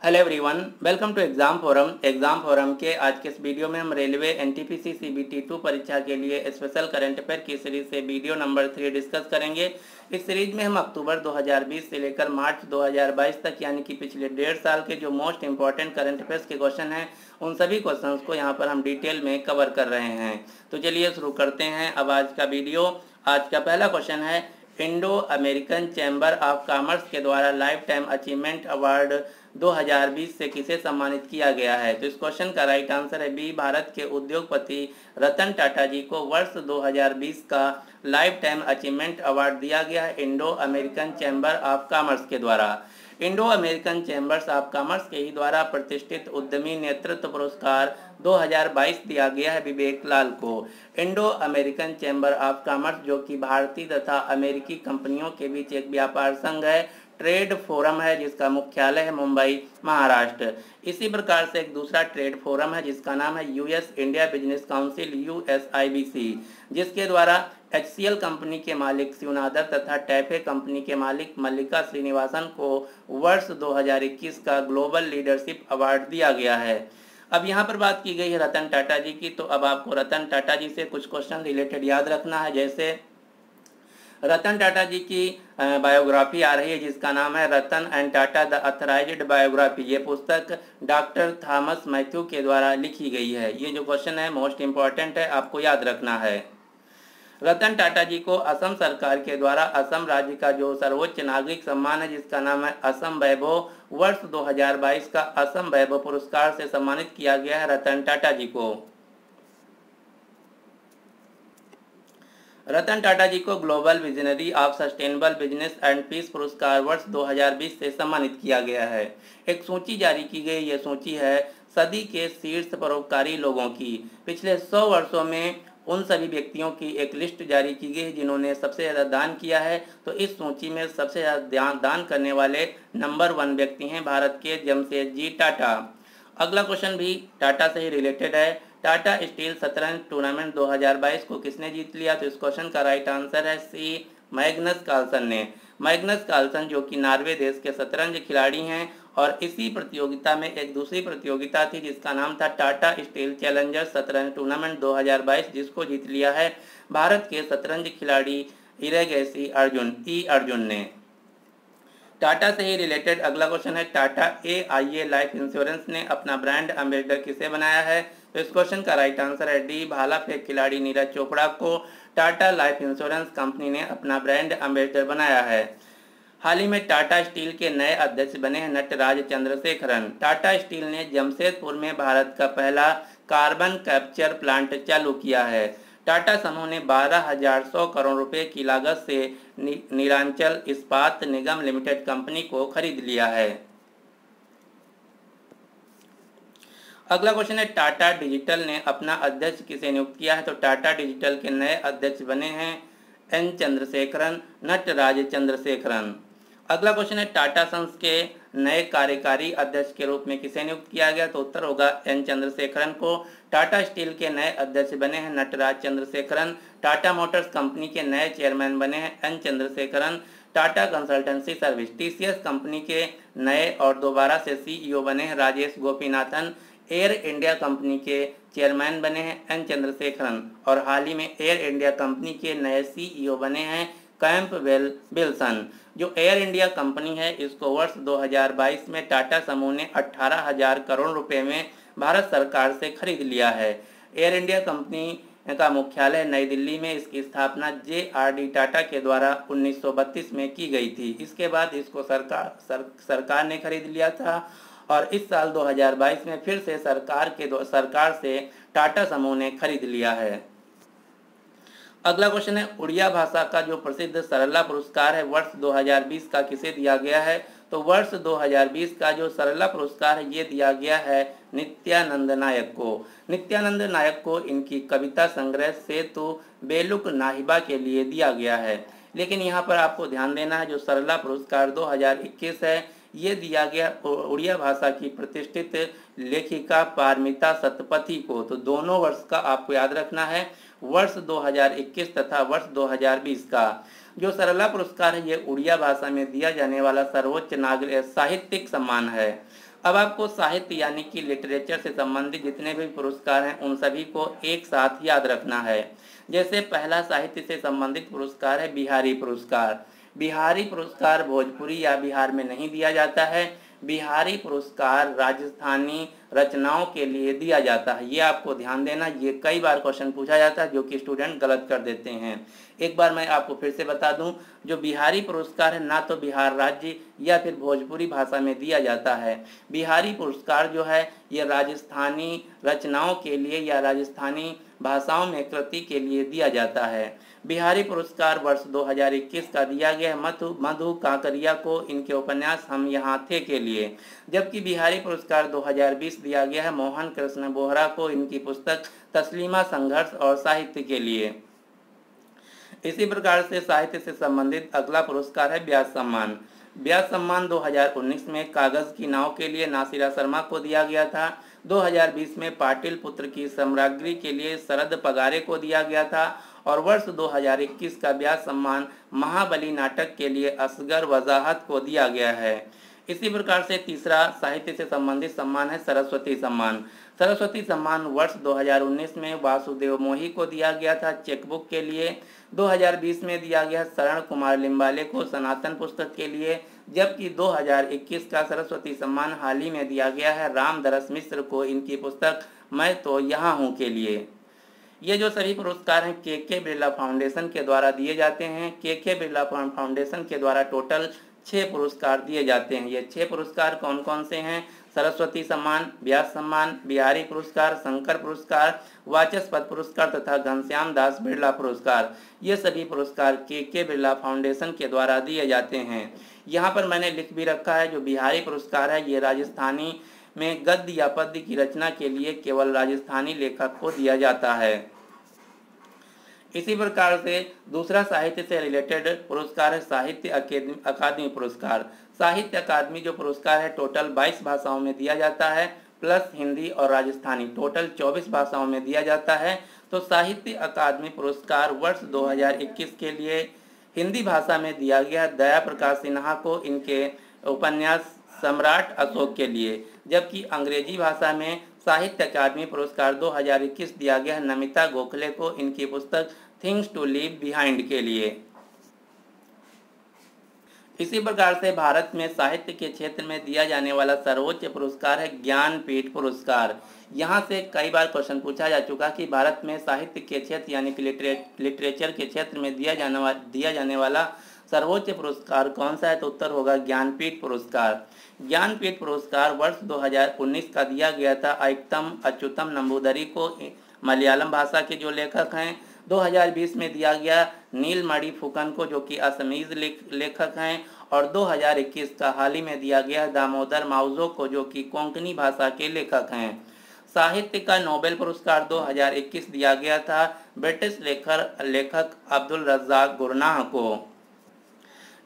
Hello everyone, welcome to exam forum के आज के इस वीडियो में हम रेलवे एनटीपीसी सीबीटी 2 परीक्षा के लिए स्पेशल करंट अफेयर की सीरीज से वीडियो नंबर 3 डिस्कस करेंगे। इस सीरीज में हम अक्टूबर 2020 से लेकर मार्च 2022 तक यानी कि पिछले 1.5 साल के जो मोस्ट इंपॉर्टेंट करंट अफेयर्स के क्वेश्चन हैं उन सभी क्वेश्चंस को यहाँ पर हम डिटेल में कवर कर रहे हैं। तो चलिए शुरू करते हैं अब आज का वीडियो। आज का पहला क्वेश्चन है, Indo American chamber of commerce के द्वारा लाइफ टाइम अचीवमेंट अवार्ड 2020 से किसे सम्मानित किया गया है। तो इस क्वेश्चन का राइट आंसर है बी, भारत के उद्योगपति रतन टाटा जी को वर्ष 2020 का लाइफ टाइम अचीवमेंट अवार्ड दिया गया है Indo American chamber of commerce के द्वारा। Indo American chambers of commerce के ही द्वारा प्रतिष्ठित उद्यमी नेतृत्व पुरस्कार 2022 दिया गया है विवेक लाल को। Indo American chamber of commerce जो कि भारतीय तथा अमेरिकी कंपनियों के बीच एक व्यापार संघ है, ट्रेड फोरम है जिसका मुख्यालय है मुंबई, महाराष्ट्र। इसी प्रकार से एक दूसरा ट्रेड फोरम है जिसका नाम है US India business council USIBC, जिसके द्वारा HCL कंपनी के मालिक शिवनादर तथा टैफे कंपनी के मालिक मल्लिका श्रीनिवासन को वर्ष 2021 का ग्लोबल लीडरशिप अवार्ड दिया गया है। अब यहाँ पर बात की गई है रतन टाटा जी की, तो अब आपको रतन टाटा जी से कुछ क्वेश्चन रिलेटेड याद रखना है। जैसे रतन टाटा जी की बायोग्राफी आ रही है जिसका नाम है रतन एंड टाटा द अथराइज्ड बायोग्राफी। ये पुस्तक डॉक्टर थॉमस मैथ्यू के द्वारा लिखी गई है। ये जो क्वेश्चन है मोस्ट इंपॉर्टेंट है, आपको याद रखना है। रतन टाटा जी को असम सरकार के द्वारा असम राज्य का जो सर्वोच्च नागरिक सम्मान है जिसका नाम है असम वैभव, वर्ष 2022 का असम वैभव पुरस्कार से सम्मानित किया गया है रतन टाटा जी को। रतन टाटा जी को global visionary of sustainable business and peace पुरस्कार वर्ष 2020 से सम्मानित किया गया है। एक सूची जारी की गई, ये सूची है सदी के शीर्ष परोपकारी लोगों की। पिछले 100 वर्षों में उन सभी व्यक्तियों की एक लिस्ट जारी की गई जिन्होंने सबसे ज़्यादा दान किया है। तो इस सूची में सबसे ज़्यादा दान करने वाले नंबर 1 व्यक्ति हैं भारत के जमशेद जी टाटा। अगला क्वेश्चन भी टाटा से ही रिलेटेड है। टाटा स्टील शतरंज टूर्नामेंट 2022 को किसने जीत लिया। तो इस क्वेश्चन का राइट आंसर है सी, मैग्नस कार्लसन ने। मैग्नस कार्लसन जो कि नॉर्वे देश के शतरंज खिलाड़ी हैं और इसी प्रतियोगिता में एक दूसरी प्रतियोगिता थी जिसका नाम था टाटा स्टील चैलेंजर शतरंज टूर्नामेंट 2022, जिसको जीत लिया है भारत के शतरंज खिलाड़ी इरेगेसी अर्जुन ने। टाटा से ही रिलेटेड अगला क्वेश्चन है, टाटा AIA लाइफ इंश्योरेंस ने अपना ब्रांड एम्बेसडर किसे बनाया है। तो इस क्वेश्चन का राइट आंसर है डी, भाला फेंक खिलाड़ी नीरज चोपड़ा को टाटा लाइफ इंश्योरेंस कंपनी ने अपना ब्रांड एम्बेसडर बनाया है। हाल ही में टाटा स्टील के नए अध्यक्ष बने हैं नटराज चंद्रशेखरन। टाटा स्टील ने जमशेदपुर में भारत का पहला कार्बन कैप्चर प्लांट चालू किया है। टाटा समूह ने 12,100 करोड़ रुपए की लागत से नीलांचल इस्पात निगम लिमिटेड कंपनी को खरीद लिया है। अगला क्वेश्चन है, टाटा डिजिटल ने अपना अध्यक्ष किसे नियुक्त किया है। तो टाटा डिजिटल के नए अध्यक्ष बने हैं N चंद्रशेखरन, नटराज चंद्रशेखरन। अगला क्वेश्चन है, टाटा सन्स के नए कार्यकारी अध्यक्ष के रूप में किसे नियुक्त किया गया। तो उत्तर होगा N चंद्रशेखरन को। टाटा स्टील के नए अध्यक्ष बने हैं नटराज चंद्रशेखरन। टाटा मोटर्स कंपनी के नए चेयरमैन बने हैं N Chandrasekaran. Tata consultancy service TCS company के नए और दोबारा से CEO बने हैं Rajesh Gopinathan. Air India company के चेयरमैन बने हैं N चंद्रशेखरन और हाल ही में एयर इंडिया कंपनी के नए CEO बने हैं कैंपबेल विल्सन। जो एयर इंडिया कंपनी है इसको वर्ष 2022 में टाटा समूह ने 18,000 करोड़ रुपए में भारत सरकार से खरीद लिया है। एयर इंडिया कंपनी का मुख्यालय नई दिल्ली में, इसकी स्थापना JRD टाटा के द्वारा 1932 में की गई थी। इसके बाद इसको सरकार ने खरीद लिया था और इस साल 2022 में फिर से सरकार से टाटा समूह ने खरीद लिया है। अगला क्वेश्चन है, उड़िया भाषा का जो प्रसिद्ध सरला पुरस्कार है वर्ष 2020 का किसे दिया गया है। तो वर्ष 2020 का जो सरला पुरस्कार है ये दिया गया है नित्यानंद नायक को। नित्यानंद नायक को इनकी कविता संग्रह सेतु बेलुक नाहिबा के लिए दिया गया है। लेकिन यहाँ पर आपको ध्यान देना है, जो सरला पुरस्कार 2021 है ये दिया गया उड़िया भाषा की प्रतिष्ठित लेखिका पारमिता सतपथी को। तो दोनों वर्ष का आपको याद रखना है, वर्ष 2021 तथा वर्ष 2020 का। जो सरला पुरस्कार है ये उड़िया भाषा में दिया जाने वाला सर्वोच्च नागरिक साहित्यिक सम्मान है। अब आपको साहित्य यानी कि लिटरेचर से संबंधित जितने भी पुरस्कार हैं उन सभी को एक साथ याद रखना है। जैसे पहला साहित्य से संबंधित पुरस्कार है बिहारी पुरस्कार। बिहारी पुरस्कार भोजपुरी या बिहार में नहीं दिया जाता है। बिहारी पुरस्कार राजस्थानी रचनाओं के लिए दिया जाता है। ये आपको ध्यान देना, ये कई बार क्वेश्चन पूछा जाता है जो कि स्टूडेंट गलत कर देते हैं। एक बार मैं आपको फिर से बता दूं, जो बिहारी पुरस्कार है ना तो बिहार राज्य या फिर भोजपुरी भाषा में दिया जाता है। बिहारी पुरस्कार जो है ये राजस्थानी रचनाओं के लिए या राजस्थानी भाषाओं में कृति के लिए दिया जाता है। बिहारी पुरस्कार वर्ष 2021 का दिया गया है मधु काकरिया को इनके उपन्यास हम यहाँ थे के लिए। जबकि बिहारी पुरस्कार 2020 दिया गया है मोहन कृष्ण बोहरा को इनकी पुस्तक तस्लीमा संघर्ष और साहित्य के लिए। इसी प्रकार से साहित्य से संबंधित अगला पुरस्कार है व्यास सम्मान। व्यास सम्मान 2019 में कागज की नाव के लिए नासिरा शर्मा को दिया गया था। 2020 में पाटिल पुत्र की सम्राज्ञी के लिए शरद पगारे को दिया गया था और वर्ष 2021 का व्यास सम्मान महाबली नाटक के लिए असगर वजाहत को दिया गया है। इसी प्रकार से तीसरा साहित्य से संबंधित सम्मान है सरस्वती सम्मान। सरस्वती सम्मान वर्ष 2019 में वासुदेव मोही को दिया गया था चेकबुक के लिए। 2020 में दिया गया शरण कुमार लिम्बाले को सनातन पुस्तक के लिए। जबकि 2021 का सरस्वती सम्मान हाल ही में दिया गया है रामदरस मिश्र को इनकी पुस्तक मैं तो यहाँ हूँ के लिए। ये जो सभी पुरस्कार हैं के बिरला फाउंडेशन के द्वारा दिए जाते हैं। के बिरला फाउंडेशन के द्वारा टोटल 6 पुरस्कार दिए जाते हैं। ये 6 पुरस्कार कौन कौन से हैं? सरस्वती सम्मान, व्यास सम्मान, बिहारी पुरस्कार, शंकर पुरस्कार, वाचस्पति पुरस्कार तथा घनश्याम दास बिरला पुरस्कार। ये सभी पुरस्कार के बिरला फाउंडेशन के द्वारा दिए जाते हैं। यहाँ पर मैंने लिख भी रखा है जो बिहारी पुरस्कार है ये राजस्थानी में गद्य या पद्य की रचना के लिए केवल राजस्थानी लेखक को दिया जाता है। इसी प्रकार से दूसरा साहित्य से रिलेटेड पुरस्कार है साहित्य अकादमी पुरस्कार। साहित्य अकादमी जो पुरस्कार है टोटल 22 भाषाओं में दिया जाता है प्लस हिंदी और राजस्थानी, टोटल 24 भाषाओं में दिया जाता है। तो साहित्य अकादमी पुरस्कार वर्ष 2021 के लिए हिंदी भाषा में दिया गया दया प्रकाश सिन्हा को इनके उपन्यास सम्राट अशोक के लिए। जबकि अंग्रेजी भाषा में साहित्य अकादमी पुरस्कार 2021 दिया गया नमिता गोखले को इनकी पुस्तक थिंग्स टू लीव बिहाइंड के लिए। इसी प्रकार से भारत में साहित्य के क्षेत्र में दिया जाने वाला सर्वोच्च पुरस्कार है ज्ञानपीठ पुरस्कार। यहाँ से कई बार क्वेश्चन पूछा जा चुका कि भारत में साहित्य के क्षेत्र यानी कि लिटरेचर के क्षेत्र में दिया जाने वाला सर्वोच्च पुरस्कार कौन सा है? तो उत्तर होगा ज्ञानपीठ पुरस्कार। ज्ञानपीठ पुरस्कार वर्ष 2019 का दिया गया था ऐक्तम अच्युतम नंबूदरी को, मलयालम भाषा के जो लेखक हैं। 2020 में दिया गया नीलमणि फुकन को जो कि असमीज लेखक हैं। और 2021 का हाल ही में दिया गया दामोदर माउजो को जो कि कोंकणी भाषा के लेखक हैं। साहित्य का नोबेल पुरस्कार 2021 दिया गया था ब्रिटिश लेखक अब्दुल रज़्ज़ाक गुरनाह को।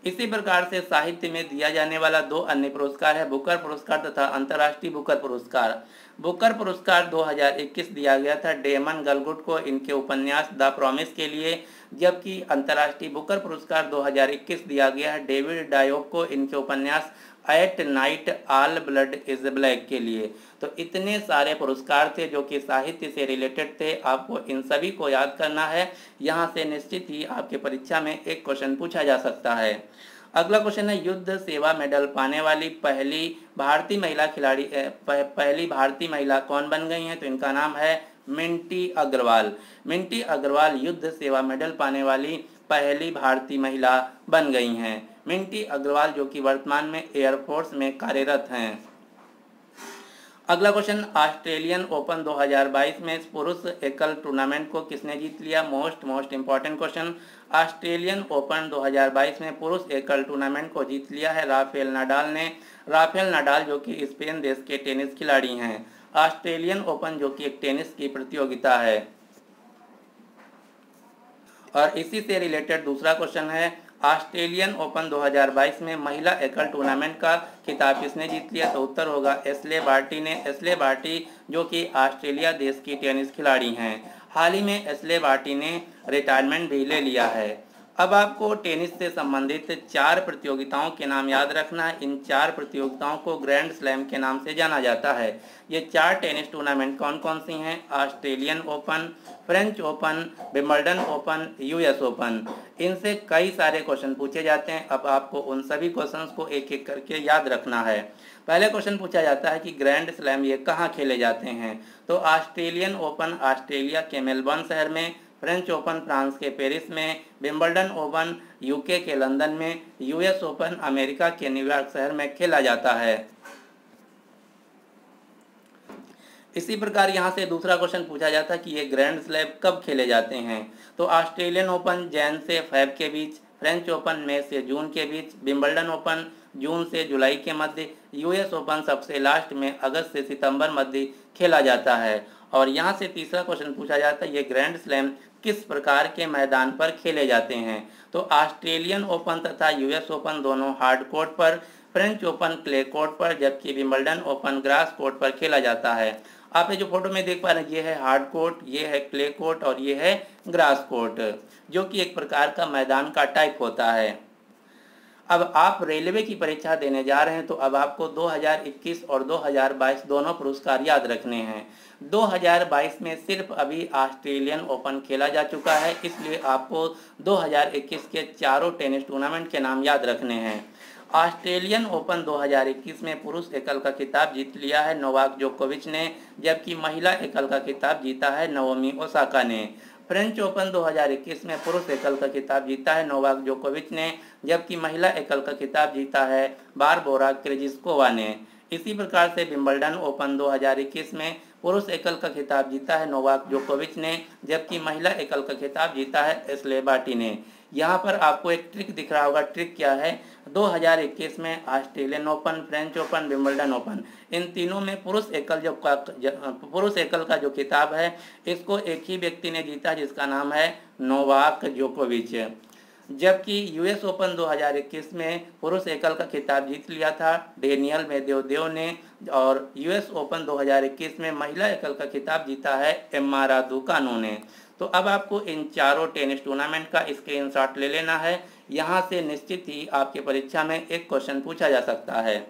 इसी प्रकार से साहित्य में दिया जाने वाला 2 अन्य पुरस्कार है बुकर पुरस्कार तथा अंतर्राष्ट्रीय बुकर पुरस्कार। बुकर पुरस्कार 2021 दिया गया था डेमन गलगुट को इनके उपन्यास द प्रॉमिस के लिए। जबकि अंतर्राष्ट्रीय बुकर पुरस्कार 2021 दिया गया है डेविड डायोक को इनके उपन्यास at night all blood is black के लिए। तो इतने सारे पुरस्कार थे जो कि साहित्य से रिलेटेड थे। आपको इन सभी को याद करना है। यहाँ से निश्चित ही आपके परीक्षा में एक क्वेश्चन पूछा जा सकता है। अगला क्वेश्चन है युद्ध सेवा मेडल पाने वाली पहली भारतीय महिला खिलाड़ी पहली भारतीय महिला कौन बन गई हैं? तो इनका नाम है मिंटी अग्रवाल। मिंटी अग्रवाल युद्ध सेवा मेडल पाने वाली पहली भारतीय महिला बन गई हैं। मिंटी अग्रवाल जो कि वर्तमान में एयरफोर्स में कार्यरत हैं। अगला क्वेश्चन ऑस्ट्रेलियन ओपन 2022 में पुरुष एकल टूर्नामेंट को किसने जीत लिया? Most important question. Australian open 2022 में पुरुष एकल टूर्नामेंट को जीत लिया है राफेल नाडाल ने। राफेल नाडाल जो कि स्पेन देश के टेनिस खिलाड़ी हैं। ऑस्ट्रेलियन ओपन जो कि एक टेनिस की प्रतियोगिता है। और इसी से रिलेटेड दूसरा क्वेश्चन है ऑस्ट्रेलियन ओपन 2022 में महिला एकल टूर्नामेंट का खिताब किसने जीत लिया? तो उत्तर होगा एशले बार्टी ने। एशले बार्टी जो कि ऑस्ट्रेलिया देश की टेनिस खिलाड़ी हैं। हाल ही में एशले बार्टी ने रिटायरमेंट भी ले लिया है। अब आपको टेनिस से संबंधित 4 प्रतियोगिताओं के नाम याद रखना है। इन 4 प्रतियोगिताओं को ग्रैंड स्लैम के नाम से जाना जाता है। ये 4 टेनिस टूर्नामेंट कौन कौन सी हैं? Australian Open, French Open, Wimbledon open, US open. इनसे कई सारे क्वेश्चन पूछे जाते हैं। अब आपको उन सभी क्वेश्चंस को एक एक करके याद रखना है। पहले क्वेश्चन पूछा जाता है कि ग्रैंड स्लैम ये कहाँ खेले जाते हैं? तो ऑस्ट्रेलियन ओपन ऑस्ट्रेलिया के मेलबर्न शहर में, फ्रेंच ओपन फ्रांस के पेरिस में, विंबलडन ओपन यूके के लंदन में, यूएस ओपन अमेरिका के न्यूयॉर्क शहर में खेला जाता है। इसी प्रकार यहाँ से दूसरा क्वेश्चन पूछा जाता है कि ये ग्रैंड स्लैम कब खेले जाते हैं? तो ऑस्ट्रेलियन ओपन जैन से फेब के बीच, फ्रेंच ओपन मई से जून के बीच, विंबलडन ओपन जून से जुलाई के मध्य, यूएस ओपन सबसे लास्ट में अगस्त से सितंबर मध्य खेला जाता है। और यहाँ से तीसरा क्वेश्चन पूछा जाता है ये ग्रैंड स्लैम किस प्रकार के मैदान पर खेले जाते हैं? तो ऑस्ट्रेलियन ओपन तथा यूएस ओपन दोनों हार्ड कोर्ट पर, फ्रेंच ओपन क्ले कोर्ट पर, जबकि विंबलडन ओपन ग्रास कोर्ट पर खेला जाता है। आप ये जो फोटो में देख पा रहे हैं ये है हार्ड कोर्ट, ये है क्ले कोर्ट और ये है ग्रास कोर्ट, जो कि एक प्रकार का मैदान का टाइप होता है। अब आप रेलवे की परीक्षा देने जा रहे हैं तो अब आपको 2021 और 2022 दोनों पुरस्कार याद रखने हैं। 2022 में सिर्फ अभी ऑस्ट्रेलियन ओपन खेला जा चुका है, इसलिए आपको 2021 के चारों टेनिस टूर्नामेंट के नाम याद रखने हैं। ऑस्ट्रेलियन ओपन 2021 में पुरुष एकल का खिताब जीत लिया है नोवाक जोकोविच ने, जबकि महिला एकल का खिताब जीता है नाओमी ओसाका ने। फ्रेंच ओपन 2021 में पुरुष एकल का खिताब जीता है नोवाक जोकोविच ने, जबकि महिला एकल का खिताब जीता है बारबोरा क्रेजिस्कोवा ने। इसी प्रकार से विंबलडन ओपन 2021 में पुरुष एकल का खिताब जीता है नोवाक जोकोविच ने, जबकि महिला एकल का खिताब जीता है एशले बार्टी ने। यहाँ पर आपको एक ट्रिक दिख रहा होगा। ट्रिक क्या है? 2021 में Australian Open, French Open, Wimbledon Open, इन तीनों में पुरुष एकल का जो खिताब है इसको एक ही व्यक्ति ने जीता जिसका नाम है नोवाक जोकोविच। जबकि यूएस ओपन 2021 में पुरुष एकल का खिताब जीत लिया था डेनियल मेदवेदेव ने, और यूएस ओपन 2021 में महिला एकल का खिताब जीता है एम्मा रादुकानु ने। तो अब आपको इन चारों टेनिस टूर्नामेंट का स्क्रीनशॉट ले लेना है। यहाँ से निश्चित ही आपकी परीक्षा में एक क्वेश्चन पूछा जा सकता है।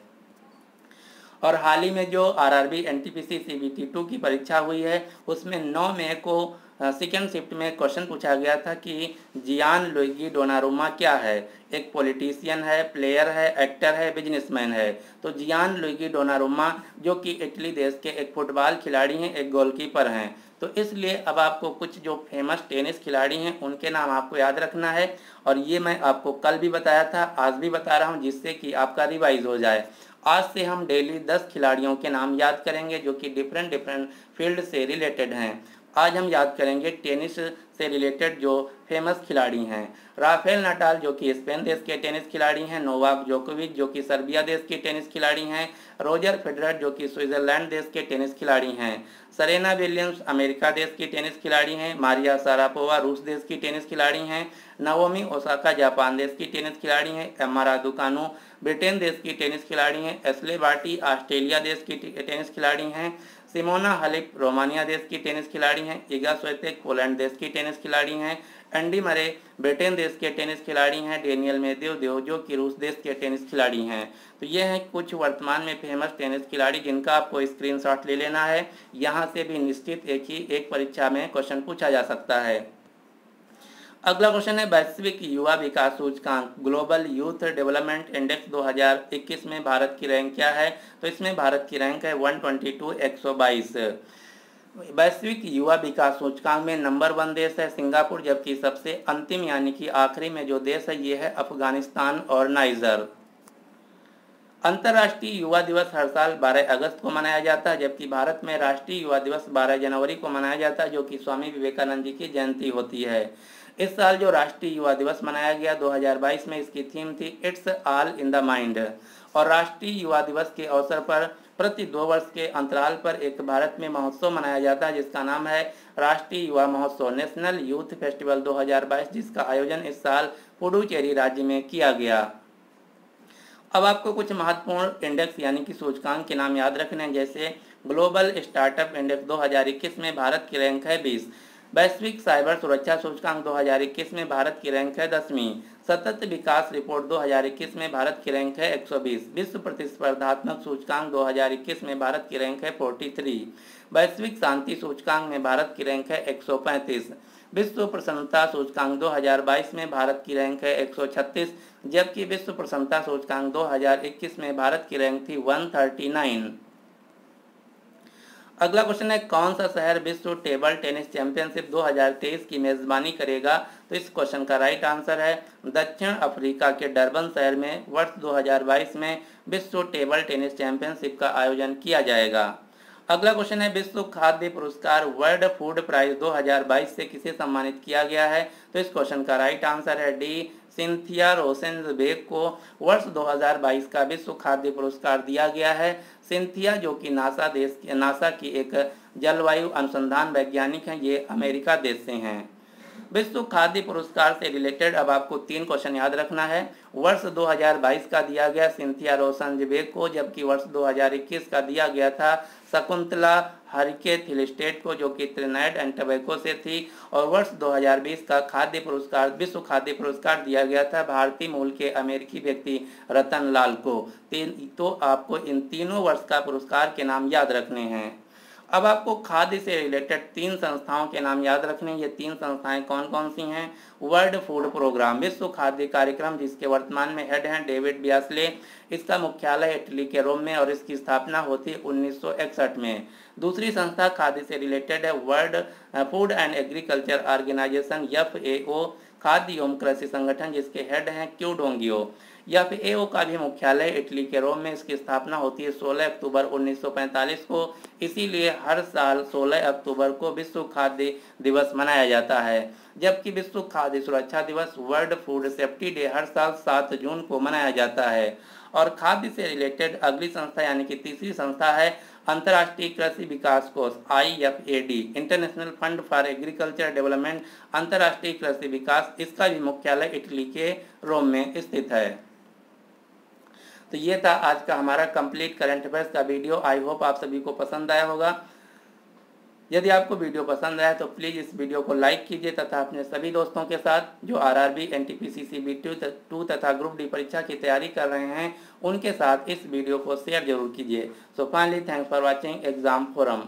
और हाल ही में जो आरआरबी एनटीपीसी सीबीटी 2 की परीक्षा हुई है उसमें 9 मई को सेकेंड शिफ्ट में क्वेश्चन पूछा गया था कि जियान लुइगी डोनारुमा क्या है? एक पॉलिटिशियन है, प्लेयर है, एक्टर है, बिजनेसमैन है। तो जियान लुइगी डोनारुमा जो कि इटली देश के एक फुटबॉल खिलाड़ी हैं, एक गोलकीपर हैं। तो इसलिए अब आपको कुछ जो फेमस टेनिस खिलाड़ी हैं उनके नाम आपको याद रखना है। और ये मैं आपको कल भी बताया था, आज भी बता रहा हूँ, जिससे कि आपका रिवाइज हो जाए। आज से हम डेली 10 खिलाड़ियों के नाम याद करेंगे जो कि डिफरेंट फील्ड से रिलेटेड हैं। आज हम याद करेंगे टेनिस से रिलेटेड जो फेमस खिलाड़ी हैं। राफेल नडाल जो कि स्पेन देश के टेनिस खिलाड़ी हैं, नोवाक जोकोविच जो कि सर्बिया देश के टेनिस खिलाड़ी हैं, रोजर फेडरर जो कि स्विट्जरलैंड देश के टेनिस खिलाड़ी हैं, सेरेना विलियम्स अमेरिका देश की टेनिस खिलाड़ी हैं, मारिया शारापोवा रूस देश की टेनिस खिलाड़ी हैं, नाओमी ओसाका जापान देश की टेनिस खिलाड़ी हैं, एम्मा रादुकानु ब्रिटेन देश की टेनिस खिलाड़ी हैं, एशले बार्टी ऑस्ट्रेलिया देश की टेनिस खिलाड़ी हैं, सिमोना हालेप रोमानिया देश की टेनिस खिलाड़ी हैं, इगा स्वितेक पोलैंड देश की टेनिस खिलाड़ी हैं, एंडी मरे ब्रिटेन देश के टेनिस खिलाड़ी हैं, डेनियल मेदवेदेव जो कि रूस देश के टेनिस खिलाड़ी हैं। तो ये हैं कुछ वर्तमान में फेमस टेनिस खिलाड़ी जिनका आपको स्क्रीनशॉट ले लेना है। यहाँ से भी निश्चित एक परीक्षा में क्वेश्चन पूछा जा सकता है। अगला क्वेश्चन है वैश्विक युवा विकास सूचकांक ग्लोबल यूथ डेवलपमेंट इंडेक्स 2021 में भारत की रैंक क्या है? तो इसमें भारत की रैंक है 122 वैश्विक युवा विकास सूचकांक में नंबर 1 देश है सिंगापुर, जबकि सबसे अंतिम यानी कि आखिरी में जो देश है ये है अफगानिस्तान और नाइजर। अंतर्राष्ट्रीय युवा दिवस हर साल 12 अगस्त को मनाया जाता है, जबकि भारत में राष्ट्रीय युवा दिवस 12 जनवरी को मनाया जाता है, जो कि स्वामी विवेकानंद जी की जयंती होती है। इस साल जो राष्ट्रीय युवा दिवस मनाया गया 2022 में, इसकी थीम थी it's all in the mind. और राष्ट्रीय युवा दिवस के अवसर पर प्रति 2 वर्ष के अंतराल पर एक भारत में महोत्सव मनाया जाता है जिसका नाम है राष्ट्रीय युवा महोत्सव, नेशनल यूथ फेस्टिवल 2022, जिसका आयोजन इस साल पुडुचेरी राज्य में किया गया। अब आपको कुछ महत्वपूर्ण इंडेक्स यानी कि सूचकांक के नाम याद रखने हैं, जैसे ग्लोबल स्टार्टअप इंडेक्स 2021 में भारत की रैंक है 20, वैश्विक साइबर सुरक्षा सूचकांक 2021 में भारत की रैंक है 10वीं, सतत विकास रिपोर्ट 2021 में भारत की रैंक है 120, विश्व प्रतिस्पर्धात्मक सूचकांक 2021 में भारत की रैंक है 43, वैश्विक शांति सूचकांक में भारत की रैंक है 135, विश्व प्रसन्नता सूचकांक 2022 में भारत की रैंक है 136, जबकि विश्व प्रसन्नता सूचकांक 2021 में भारत की रैंक थी 139। अगला क्वेश्चन है, कौन सा शहर विश्व टेबल टेनिस चैंपियनशिप 2023 की मेजबानी करेगा? तो इस क्वेश्चन का राइट आंसर है दक्षिण अफ्रीका के डरबन शहर में वर्ष 2022 में विश्व टेबल टेनिस चैंपियनशिप का आयोजन किया जाएगा। अगला क्वेश्चन है, विश्व खाद्य पुरस्कार वर्ल्ड फूड प्राइज 2022 से किसे सम्मानित किया गया है? तो इस क्वेश्चन का राइट आंसर है डी, सिंथिया रोसेनबेक को वर्ष 2022 का विश्व खाद्य पुरस्कार दिया गया है। सिंथिया जो कि नासा की एक जलवायु अनुसंधान वैज्ञानिक हैं, ये अमेरिका देश से हैं। विश्व खाद्य पुरस्कार से रिलेटेड अब आपको 3 क्वेश्चन याद रखना है। वर्ष 2022 का दिया गया सिंथिया रोसेनबेक को, जबकि वर्ष 2021 का दिया गया था शकुंतला हरिके थिलिस्टेट को, जो कि त्रिनिदाद एंड टोबैगो से थी। और वर्ष 2020 का खाद्य पुरस्कार विश्व खाद्य पुरस्कार दिया गया था भारतीय मूल के अमेरिकी व्यक्ति रतन लाल को। तो आपको इन तीनों वर्ष का पुरस्कार के नाम याद रखने हैं। अब आपको खाद्य से रिलेटेड 3 संस्थाओं के नाम याद रखने हैं। ये 3 संस्थाएं कौन कौन सी हैं? वर्ल्ड फूड प्रोग्राम, विश्व खाद्य कार्यक्रम, जिसके वर्तमान में हेड हैं डेविड बियासले। इसका मुख्यालय इटली के रोम में और इसकी स्थापना होती है 1961 में। दूसरी संस्था खाद्य से रिलेटेड है world food and agriculture organisation, FAO, खाद्य एवं कृषि संगठन, जिसके हेड हैं क्यू डोंगियो। FAO का भी मुख्यालय इटली के रोम में, इसकी स्थापना होती है 16 अक्टूबर 1945 को। इसीलिए हर साल 16 अक्टूबर को विश्व खाद्य दिवस मनाया जाता है, जबकि विश्व खाद्य सुरक्षा दिवस वर्ल्ड फूड सेफ्टी डे हर साल 7 जून को मनाया जाता है। और खाद्य से रिलेटेड अगली संस्था यानी कि तीसरी संस्था है अंतर्राष्ट्रीय कृषि विकास कोष, IFAD, international fund for agriculture development, अंतर्राष्ट्रीय कृषि विकास। इसका भी मुख्यालय इटली के रोम में स्थित है। तो ये था आज का हमारा कंप्लीट करंट अफेयर्स का वीडियो। आई होप आप सभी को पसंद आया होगा। यदि आपको वीडियो पसंद आया तो प्लीज़ इस वीडियो को लाइक कीजिए तथा अपने सभी दोस्तों के साथ जो RRB, NTPC CBT2 तथा ग्रुप डी परीक्षा की तैयारी कर रहे हैं उनके साथ इस वीडियो को शेयर जरूर कीजिए। So finally thanks for watching exam forum.